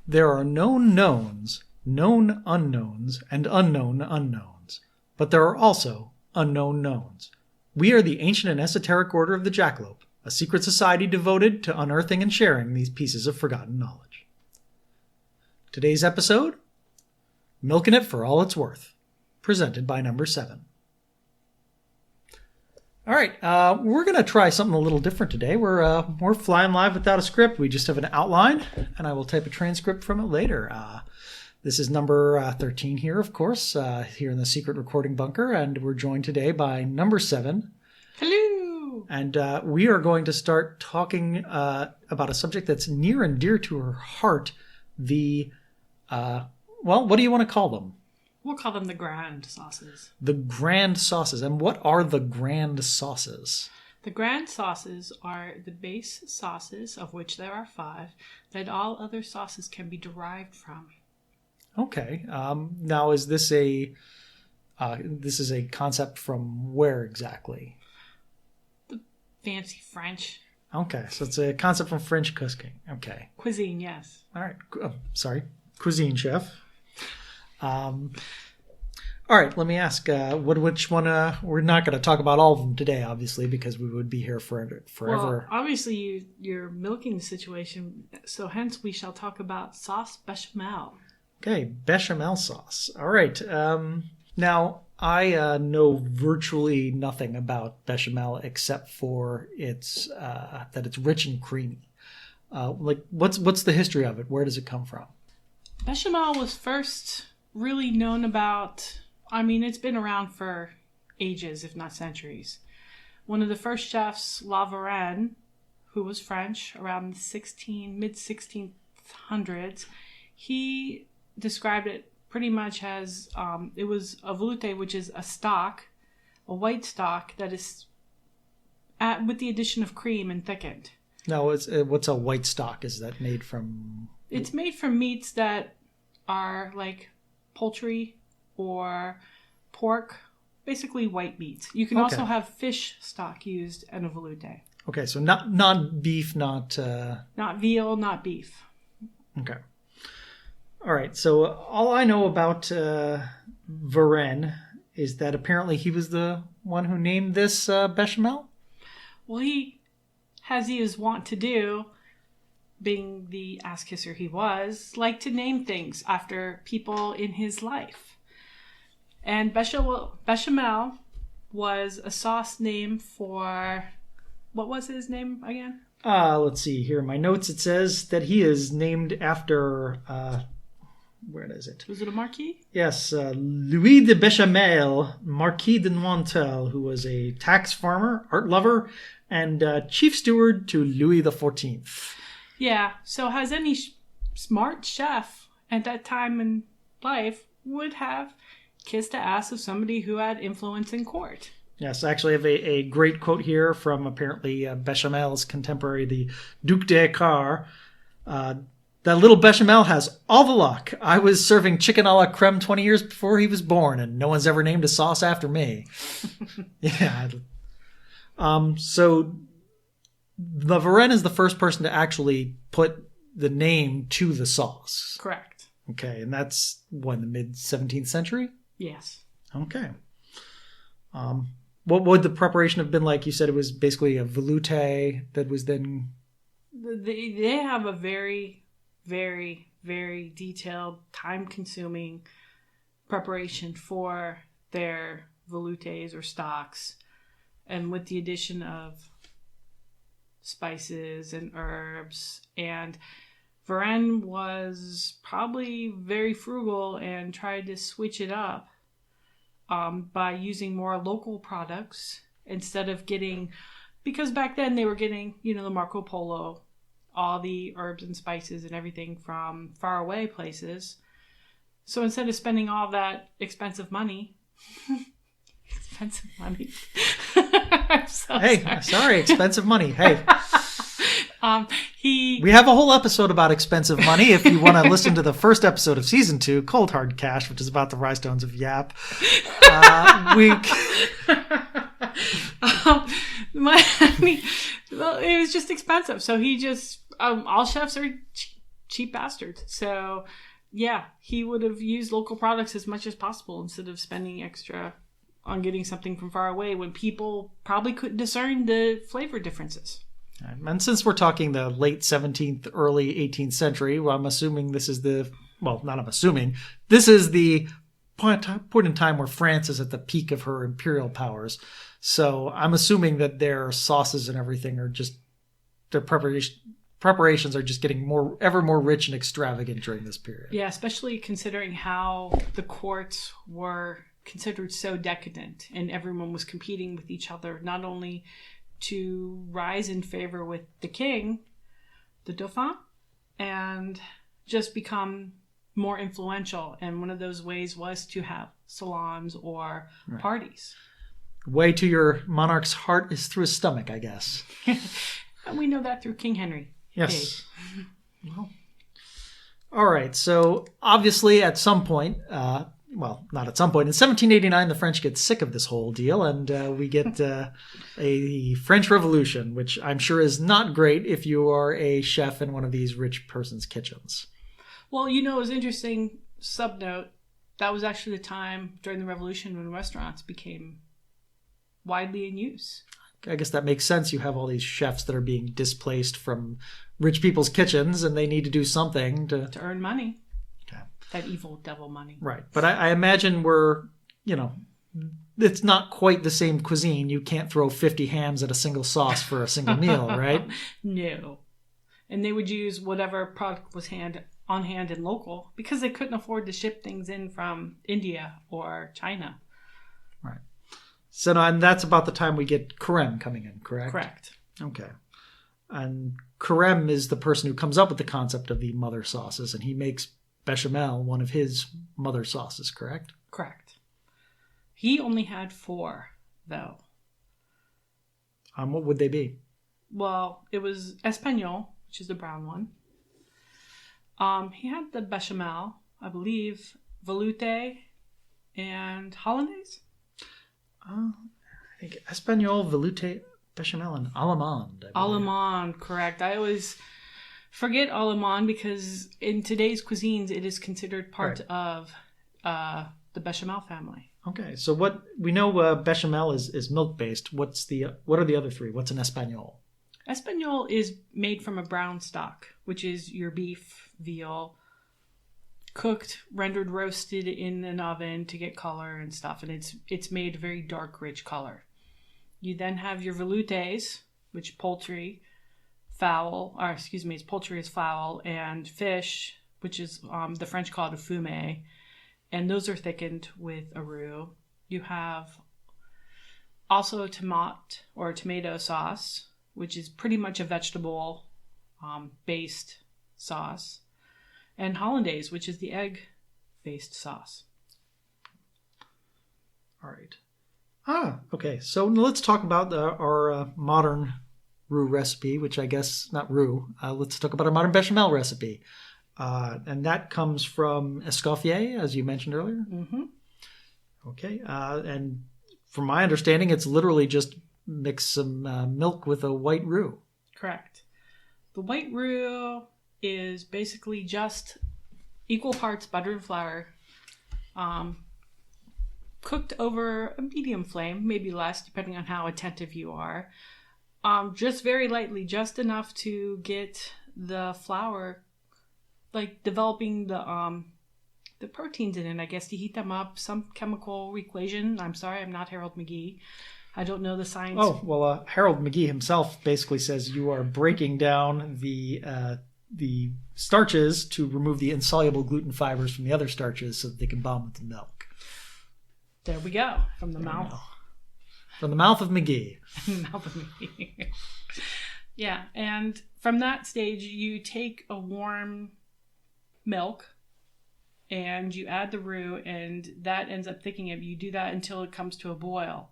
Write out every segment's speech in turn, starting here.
There are known knowns, known unknowns, and unknown unknowns. But there are also unknown knowns. We are the ancient and esoteric order of the Jackalope, a secret society devoted to unearthing and sharing these pieces of forgotten knowledge. Today's episode, Milking It for All It's Worth, presented by Number 7. All right, we're going to try something a little different today. We're flying live without a script. We just have an outline, and I will type a transcript from it later. This is number 13 here, of course, here in the secret recording bunker, and we're joined today by Number 7. Hello! And we are going to start talking about a subject that's near and dear to her heart, the, what do you want to call them? We'll call them the grand sauces. The grand sauces. And what are the grand sauces? The grand sauces are the base sauces, of which there are 5, that all other sauces can be derived from. Okay. Now, is this a concept from where exactly? The fancy French. Okay, so it's a concept from French cooking. Okay. Cuisine, yes. All right. Sorry. Cuisine chef. All right, let me ask, which one, we're not going to talk about all of them today, obviously, because we would be here forever. Well, obviously, you're milking the situation, so hence we shall talk about sauce bechamel. Okay, bechamel sauce. All right. Now, I know virtually nothing about bechamel except for that it's rich and creamy. What's the history of it? Where does it come from? Bechamel was first really known about, it's been around for ages, if not centuries. One of the first chefs, Varenne, who was French, around mid-1600s, he described it pretty much as, it was a velouté, which is a white stock that is with the addition of cream and thickened. Now, what's a white stock? Is that made from? It's made from meats that are like poultry or pork, basically white meats. You can also have fish stock used in a velouté. Okay, so not beef, not veal, not beef. Okay. All right, so all I know about Varenne is that apparently he was the one who named this bechamel. Well, he, as he is wont to do, being the ass-kisser he was, liked to name things after people in his life. And bechamel was a sauce name for... What was his name again? Let's see. Here in my notes it says that he is named after... where is it? Was it a marquis? Yes, Louis de Bechamel, Marquis de Nointel, who was a tax farmer, art lover, and chief steward to Louis XIV. Yeah, so as any smart chef at that time in life would have kissed the ass of somebody who had influence in court. Yes, I actually have a great quote here from apparently Bechamel's contemporary, the Duc d'Écar. That little Bechamel has all the luck. I was serving chicken a la creme 20 years before he was born, and no one's ever named a sauce after me. Yeah. So the Varenne is the first person to actually put the name to the sauce. Correct. Okay, and that's when, the mid-17th century? Yes. Okay. What would the preparation have been like? You said it was basically a velouté that was then... They have a very, very, very detailed, time-consuming preparation for their veloutés or stocks. And with the addition of spices and herbs, and Varenne was probably very frugal and tried to switch it up by using more local products instead of getting, because back then they were getting, the Marco Polo, all the herbs and spices and everything from far away places. So instead of spending all that expensive money, I'm so sorry, expensive money. Hey. We have a whole episode about expensive money if you want to listen to the first episode of season 2, Cold Hard Cash, which is about the rhinestones of Yap. It was just expensive. So he just, all chefs are cheap bastards. So, yeah, he would have used local products as much as possible instead of spending extra on getting something from far away when people probably couldn't discern the flavor differences. And since we're talking the late 17th, early 18th century, well, I'm assuming this is the, well, not I'm assuming, this is the point in time where France is at the peak of her imperial powers. So I'm assuming that their sauces and everything are just, their preparations are just getting ever more rich and extravagant during this period. Yeah, especially considering how the courts were considered so decadent and everyone was competing with each other, not only to rise in favor with the king, the Dauphin, and just become more influential. And one of those ways was to have salons or parties. The way to your monarch's heart is through his stomach, I guess. And we know that through King Henry. Yes. Well, all right. So obviously at some point, well, not at some point. In 1789, the French get sick of this whole deal, and we get a French Revolution, which I'm sure is not great if you are a chef in one of these rich person's kitchens. Well, you know, it was interesting, subnote, that was actually the time during the Revolution when restaurants became widely in use. I guess that makes sense. You have all these chefs that are being displaced from rich people's kitchens, and they need to do something to earn money. Okay. That evil devil money. Right. But I imagine it's not quite the same cuisine. You can't throw 50 hams at a single sauce for a single meal, right? No. And they would use whatever product was on hand and local because they couldn't afford to ship things in from India or China. Right. So and that's about the time we get Carême coming in, correct? Correct. Okay. And Carême is the person who comes up with the concept of the mother sauces, and he makes Bechamel one of his mother sauces, correct? Correct. He only had 4, though. What would they be? Well, it was Espagnole, which is the brown one. He had the Bechamel, I believe, Veloute, and Hollandaise. I think Espagnole, Veloute, Bechamel, and Allemande. Allemande, correct. I always forget Allemande because in today's cuisines, it is considered part of the Bechamel family. Okay, so what we know, Bechamel is milk based. What are the other 3? What's an Espagnole? Espagnole is made from a brown stock, which is your beef, veal, cooked, rendered, roasted in an oven to get color and stuff, and it's made a very dark, rich color. You then have your veloutes, which poultry, it's poultry is fowl, and fish, which is the French call it a fumet, and those are thickened with a roux. You have also tomato sauce, which is pretty much a vegetable based sauce, and hollandaise, which is the egg based sauce. All right. Okay. So let's talk about our modern roux recipe, which I guess not roux. Let's talk about our modern bechamel recipe, and that comes from Escoffier, as you mentioned earlier. Mm-hmm. Okay. And from my understanding, it's literally just mix some milk with a white roux. Correct. The white roux is basically just equal parts butter and flour, cooked over a medium flame, maybe less, depending on how attentive you are. Just very lightly, just enough to get the flour, like developing the proteins in it, I guess, to heat them up. Some chemical equation. I'm sorry, I'm not Harold McGee. I don't know the science. Oh, well, Harold McGee himself basically says you are breaking down the starches to remove the insoluble gluten fibers from the other starches so that they can bond with the milk. There we go. From the mouth. From the mouth of McGee. Mouth of McGee. Yeah, and from that stage, you take a warm milk and you add the roux, and that ends up thickening it. You do that until it comes to a boil.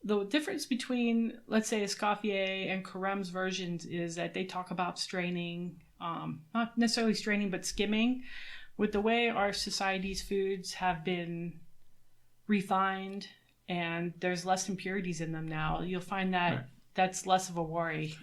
The difference between, let's say, Escoffier and Carême's versions is that they talk about straining, not necessarily straining, but skimming. With the way our society's foods have been refined and there's less impurities in them now, you'll find that that's less of a worry.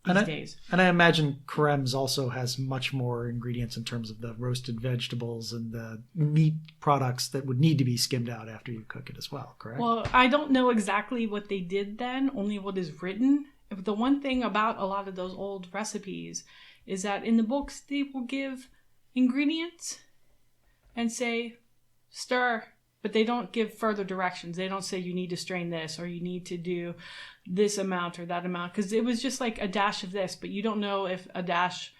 these days. And I imagine Carême's also has much more ingredients in terms of the roasted vegetables and the meat products that would need to be skimmed out after you cook it as well, correct? Well, I don't know exactly what they did then, only what is written. The one thing about a lot of those old recipes is that in the books, they will give ingredients and say, stir, but they don't give further directions. They don't say you need to strain this or you need to do this amount or that amount, because it was just like a dash of this, but you don't know if a dash...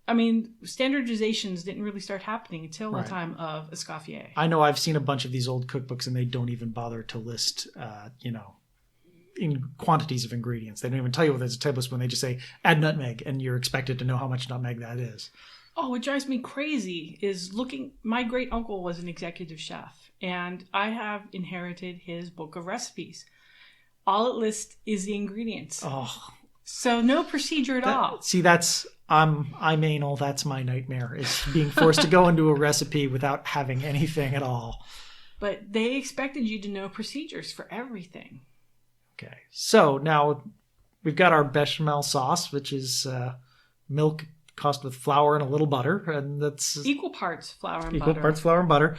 I mean, standardizations didn't really start happening until the time of Escoffier. I know I've seen a bunch of these old cookbooks and they don't even bother to list, in quantities of ingredients. They don't even tell you whether it's a tablespoon. They just say, add nutmeg, and you're expected to know how much nutmeg that is. Oh, what drives me crazy is my great uncle was an executive chef, and I have inherited his book of recipes. All it lists is the ingredients. Oh, so no procedure at all. See, I'm anal. That's my nightmare, is being forced to go into a recipe without having anything at all. But they expected you to know procedures for everything. Okay, so now we've got our bechamel sauce, which is milk tossed with flour and a little butter, and that's equal parts flour and butter. Equal parts flour and butter.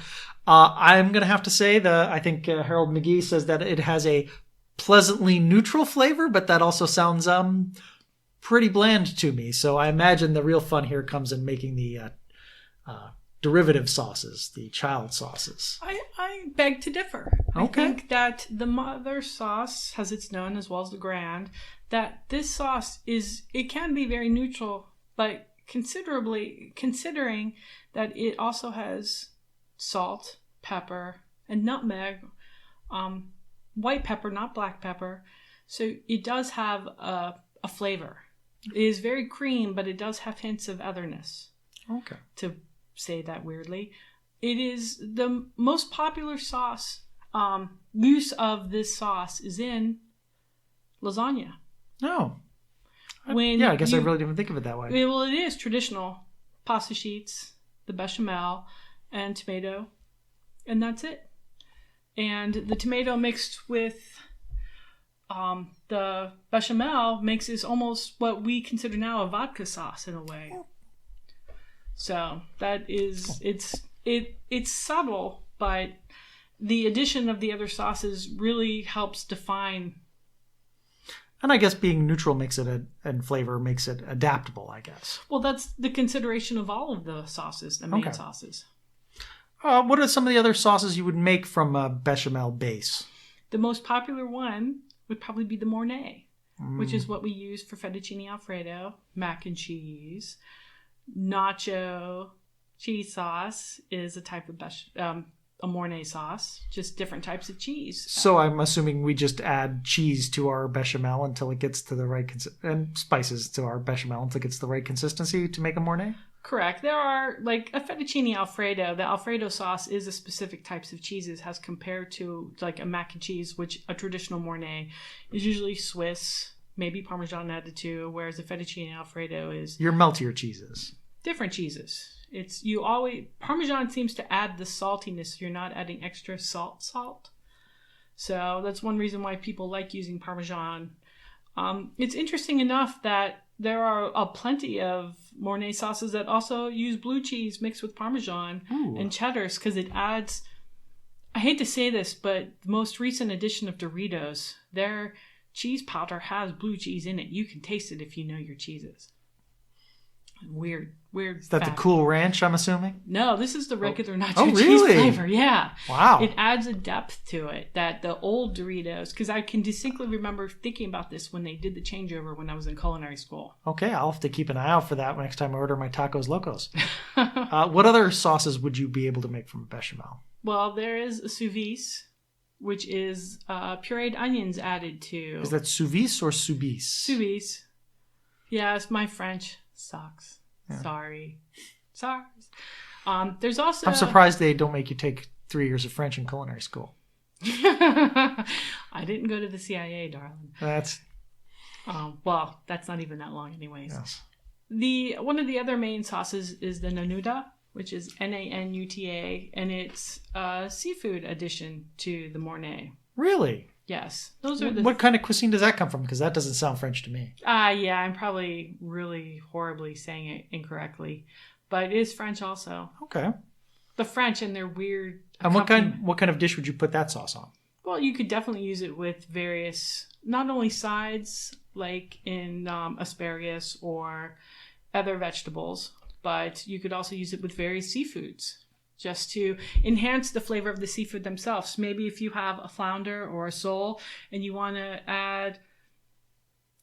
I'm going to have to say I think Harold McGee says that it has a pleasantly neutral flavor, but that also sounds pretty bland to me. So I imagine the real fun here comes in making the derivative sauces, the child sauces. I beg to differ. Okay. I think that the mother sauce, as it's known, as well as the grand, that this sauce it can be very neutral, but considering that it also has salt, pepper, and nutmeg, white pepper, not black pepper. So it does have a flavor. It is very cream, but it does have hints of otherness. Okay. To say that weirdly. It is the most popular sauce. Use of this sauce is in lasagna. Oh. I guess I really didn't think of it that way. Well, it is traditional. Pasta sheets, the bechamel, and tomato. And that's it. And the tomato mixed with the bechamel makes this almost what we consider now a vodka sauce in a way. So that is, it's subtle, but the addition of the other sauces really helps define. And I guess being neutral makes it and flavor makes it adaptable, I guess. Well, that's the consideration of all of the sauces, the main sauces. What are some of the other sauces you would make from a bechamel base? The most popular one would probably be the Mornay, which is what we use for fettuccine alfredo, mac and cheese. Nacho cheese sauce is a type of a Mornay sauce, just different types of cheese. So I'm assuming we just add cheese to our bechamel until it gets to the right and spices to our bechamel until it gets the right consistency to make a Mornay? Correct. There are, like a fettuccine alfredo, the alfredo sauce is a specific types of cheeses as compared to like a mac and cheese, which a traditional Mornay is usually Swiss, maybe Parmesan added too, whereas the fettuccine alfredo is your meltier cheeses. Different cheeses. Parmesan seems to add the saltiness. You're not adding extra salt. So that's one reason why people like using Parmesan. It's interesting enough that there are plenty of Mornay sauces that also use blue cheese mixed with Parmesan and cheddars because it adds, I hate to say this, but the most recent edition of Doritos, their cheese powder has blue cheese in it. You can taste it if you know your cheeses. Weird. Is that the Cool Ranch, I'm assuming? No, this is the regular nacho cheese really? flavor. Yeah. Wow. It adds a depth to it that the old Doritos, because I can distinctly remember thinking about this when they did the changeover when I was in culinary school. Okay, I'll have to keep an eye out for that next time I order my tacos locos. What other sauces would you be able to make from bechamel? Well, there is a sous vide, which is pureed onions added to. Is that sous vide or sous vide? Sous vide. Yeah, it's my French sucks. Yeah. Sorry. There's also... I'm surprised they don't make you take 3 years of French in culinary school. I didn't go to the CIA, darling. That's... well, that's not even that long anyways. Yes. One of the other main sauces is the Nanuta, which is Nanuta, and it's a seafood addition to the Mornay. Really? Yes. Those are What kind of cuisine does that come from? Because that doesn't sound French to me. Yeah, I'm probably really horribly saying it incorrectly. But it is French also. Okay. The French and their weird... And what kind of dish would you put that sauce on? Well, you could definitely use it with various, not only sides, like in asparagus or other vegetables, but you could also use it with various seafoods just to enhance the flavor of the seafood themselves. Maybe if you have a flounder or a sole and you want to add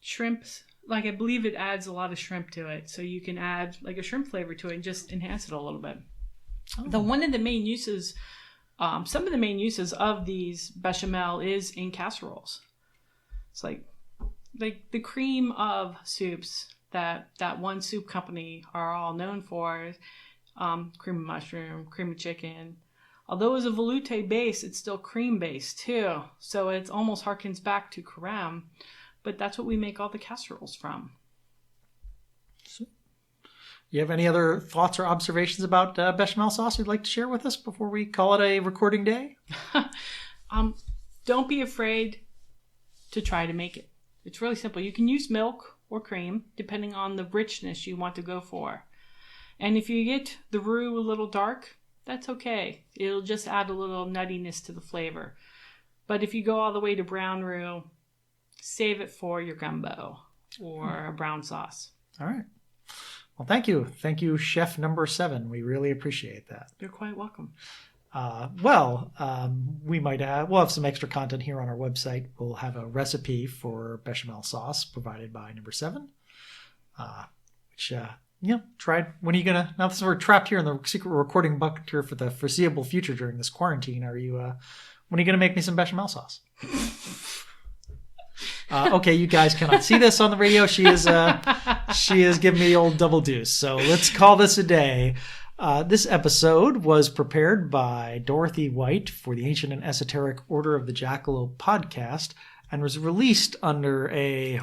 shrimps, like I believe it adds a lot of shrimp to it. So you can add like a shrimp flavor to it and just enhance it a little bit. Oh. Some of the main uses of these bechamel is in casseroles. It's like the cream of soups that one soup company are all known for. Cream of mushroom, cream of chicken. Although it's a velouté base, it's still cream based too. So it almost harkens back to Carême, but that's what we make all the casseroles from. You have any other thoughts or observations about bechamel sauce you'd like to share with us before we call it a recording day? Don't be afraid to try to make it. It's really simple. You can use milk or cream, depending on the richness you want to go for. And if you get the roux a little dark, that's okay. It'll just add a little nuttiness to the flavor. But if you go all the way to brown roux, save it for your gumbo or a brown sauce. All right. Well, thank you. Thank you, Chef Number 7. We really appreciate that. You're quite welcome. We'll have some extra content here on our website. We'll have a recipe for bechamel sauce provided by Number 7, which, tried. When are you going to, now that we're trapped here in the secret recording bunker for the foreseeable future during this quarantine, when are you going to make me some bechamel sauce? Okay, you guys cannot see this on the radio. She is giving me the old double deuce. So let's call this a day. This episode was prepared by Dorothy White for the Ancient and Esoteric Order of the Jackalope podcast and was released under a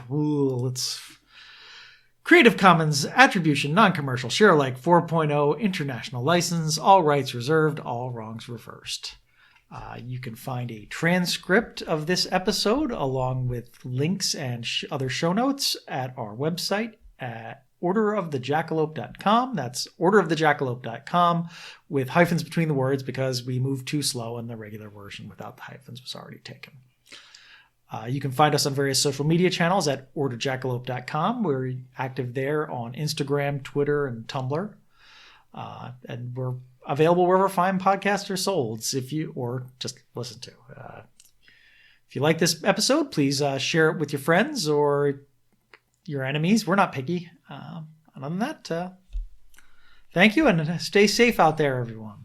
Creative Commons Attribution Non-Commercial Share Alike 4.0 International License. All rights reserved. All wrongs reversed. You can find a transcript of this episode along with links and other show notes at our website at orderofthejackalope.com. That's orderofthejackalope.com with hyphens between the words because we moved too slow and the regular version without the hyphens was already taken. You can find us on various social media channels at orderjackalope.com. We're active there on Instagram, Twitter, and Tumblr. And we're available wherever fine podcasts are sold, or just listen to. If you like this episode, please share it with your friends or your enemies. We're not picky. Other than that, thank you and stay safe out there, everyone.